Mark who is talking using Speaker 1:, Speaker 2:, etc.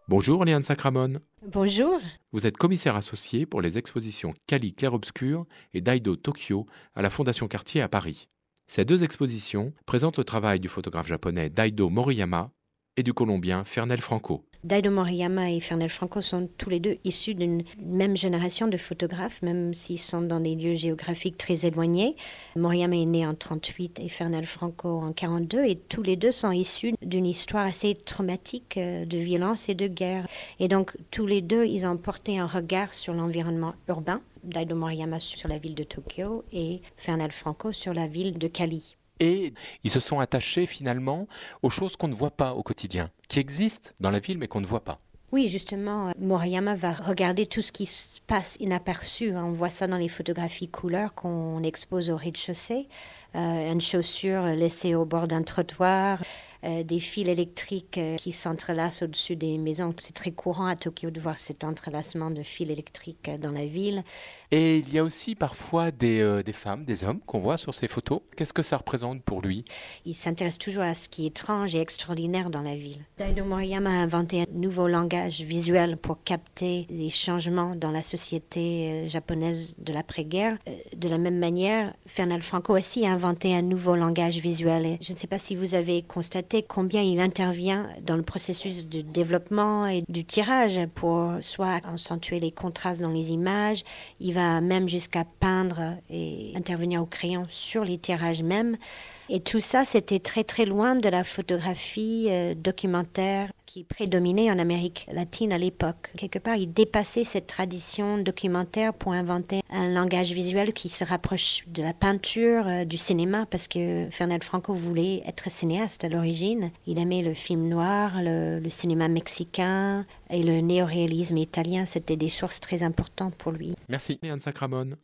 Speaker 1: Bonjour Léane Sacramone.
Speaker 2: Bonjour.
Speaker 1: Vous êtes commissaire associé pour les expositions Cali Clair-Obscur et Daido Tokyo à la Fondation Cartier à Paris. Ces deux expositions présentent le travail du photographe japonais Daido Moriyama et du Colombien Fernel Franco.
Speaker 2: Daido Moriyama et Fernel Franco sont tous les deux issus d'une même génération de photographes, même s'ils sont dans des lieux géographiques très éloignés. Moriyama est né en 1938 et Fernel Franco en 1942, et tous les deux sont issus d'une histoire assez traumatique de violence et de guerre. Et donc tous les deux, ils ont porté un regard sur l'environnement urbain. Daido Moriyama sur la ville de Tokyo et Fernel Franco sur la ville de Cali.
Speaker 1: Et ils se sont attachés finalement aux choses qu'on ne voit pas au quotidien, qui existent dans la ville mais qu'on ne voit pas.
Speaker 2: Oui, justement, Moriyama va regarder tout ce qui se passe inaperçu. On voit ça dans les photographies couleurs qu'on expose au rez-de-chaussée. Une chaussure laissée au bord d'un trottoir, des fils électriques qui s'entrelacent au-dessus des maisons. C'est très courant à Tokyo de voir cet entrelacement de fils électriques dans la ville.
Speaker 1: Et il y a aussi parfois des femmes, des hommes qu'on voit sur ces photos. Qu'est-ce que ça représente pour lui?
Speaker 2: Il s'intéresse toujours à ce qui est étrange et extraordinaire dans la ville. Daido Moriyama a inventé un nouveau langage visuel pour capter les changements dans la société japonaise de l'après-guerre. De la même manière, Fernel Franco aussi a inventé un nouveau langage visuel. Et je ne sais pas si vous avez constaté combien il intervient dans le processus de développement et du tirage pour soit accentuer les contrastes dans les images. Il va même jusqu'à peindre et intervenir au crayon sur les tirages même. Et tout ça, c'était très très loin de la photographie documentaire qui prédominait en Amérique latine à l'époque. Quelque part, il dépassait cette tradition documentaire pour inventer un langage visuel qui se rapproche de la peinture, du cinéma, parce que Fernel Franco voulait être cinéaste à l'origine. Il aimait le film noir, le cinéma mexicain et le néoréalisme italien. C'était des sources très importantes pour lui.
Speaker 1: Merci Léane Sacramone.